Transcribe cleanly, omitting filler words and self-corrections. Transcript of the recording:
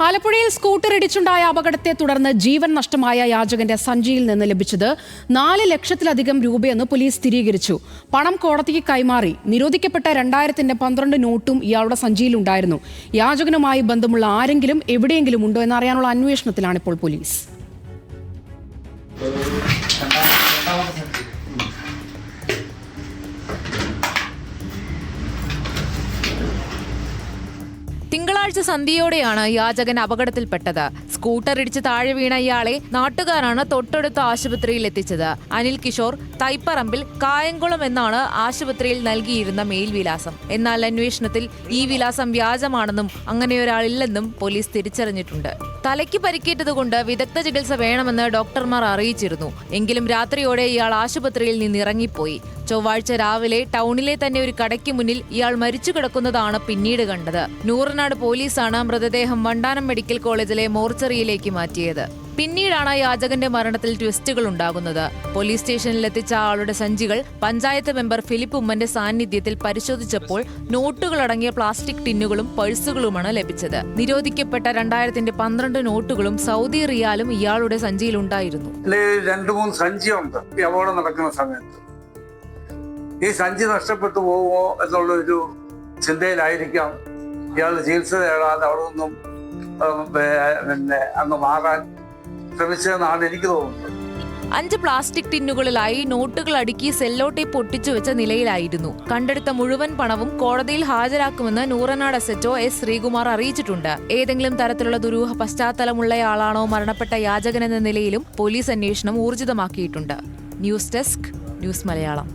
ആലപ്പുഴയിൽ സ്കൂട്ടർ ഇടിച്ചുണ്ടായ അപകടത്തെ തുടർന്ന് ജീവൻ നഷ്ടമായ യാചകന്റെ സഞ്ചിയിൽ നിന്ന് ലഭിച്ചത് 4 ലക്ഷത്തിലധികം രൂപയെന്ന് പോലീസ് സ്ഥിരീകരിച്ചു. പണം കോടതിക്ക് കൈമാറി. നിരോധിക്കപ്പെട്ട 2000-ന്റെ 12 നോട്ടും ഇയാളുടെ സഞ്ചിയിലുണ്ടായിരുന്നു. യാചകനുമായി ബന്ധമുള്ള ആരെങ്കിലും എവിടെയെങ്കിലും ഉണ്ടോ എന്നറിയാനുള്ള അന്വേഷണത്തിലാണ് ഇപ്പോൾ പോലീസ്. തിങ്കളാഴ്ച സന്ധ്യയോടെയാണ് യാചകൻ അപകടത്തിൽപ്പെട്ടത്. സ്കൂട്ടർ ഇടിച്ച് താഴെ വീണ ഇയാളെ നാട്ടുകാരാണ് തൊട്ടടുത്ത ആശുപത്രിയിൽ എത്തിച്ചത്. അനിൽ കിഷോർ, തൈപ്പറമ്പിൽ, കായംകുളം എന്നാണ് ആശുപത്രിയിൽ നൽകിയിരുന്ന മേൽവിലാസം. എന്നാൽ അന്വേഷണത്തിൽ ഈ വിലാസം വ്യാജമാണെന്നും അങ്ങനെയൊരാളില്ലെന്നും പോലീസ് തിരിച്ചറിഞ്ഞിട്ടുണ്ട്. തലയ്ക്ക് പരിക്കേറ്റതുകൊണ്ട് വിദഗ്ധ ചികിത്സ വേണമെന്ന് ഡോക്ടർമാർ അറിയിച്ചിരുന്നു. എങ്കിലും രാത്രിയോടെ ഇയാൾ ആശുപത്രിയിൽ നിന്നിറങ്ങിപ്പോയി. ചൊവ്വാഴ്ച രാവിലെ ടൗണിലെ തന്നെ ഒരു കടയ്ക്ക് മുന്നിൽ ഇയാൾ മരിച്ചു കിടക്കുന്നതാണ് പിന്നീട് കണ്ടത്. നൂറനാട് പോലീസാണ് മൃതദേഹം വണ്ടാനം മെഡിക്കൽ കോളേജിലെ മോർച്ചറിയിലേക്ക് മാറ്റിയത്. പിന്നീടാണ് യാചകന്റെ മരണത്തിൽ ട്വിസ്റ്റുകൾ ഉണ്ടാകുന്നത്. പോലീസ് സ്റ്റേഷനിലെത്തിച്ച ആളുടെ സഞ്ചികൾ പഞ്ചായത്ത് മെമ്പർ ഫിലിപ്പ് ഉമ്മന്റെ സാന്നിധ്യത്തിൽ പരിശോധിച്ചപ്പോൾ നോട്ടുകളടങ്ങിയ പ്ലാസ്റ്റിക് ടിന്നുകളും പഴ്സുകളുമാണ് ലഭിച്ചത്. നിരോധിക്കപ്പെട്ട 2000-ന്റെ 12 നോട്ടുകളും സൗദി റിയാലും ഇയാളുടെ സഞ്ചിയിലുണ്ടായിരുന്നു. 2-3 സഞ്ചിയുണ്ട്. ഈ അപകടം നടക്കുന്ന സമയത്ത് ഈ സഞ്ചി നഷ്ടപ്പെട്ടു പോകുമോ എന്നുള്ളൊരു ചിന്തയിലായിരിക്കാം ഇയാൾ ചികിത്സ തേടാതെ അവിടെ നിന്നും അങ്ങ് മാറാൻ ശ്രമിച്ചതെന്നാണ് എനിക്ക് തോന്നുന്നത്. 5 പ്ലാസ്റ്റിക് ടിന്നുകളിലായി നോട്ടുകൾ അടുക്കി സെല്ലോ ടേപ്പ് ഒട്ടിച്ചു വെച്ച നിലയിലായിരുന്നു. കണ്ടെടുത്ത മുഴുവൻ പണവും കോടതിയിൽ ഹാജരാക്കുമെന്ന് നൂറനാട് SHO S ശ്രീകുമാർ അറിയിച്ചിട്ടുണ്ട്. ഏതെങ്കിലും തരത്തിലുള്ള ദുരൂഹ പശ്ചാത്തലമുള്ളയാളാണോ മരണപ്പെട്ട യാചകനെന്ന നിലയിലും പോലീസ് അന്വേഷണം ഊർജിതമാക്കിയിട്ടുണ്ട്. News desk, news Malayalam.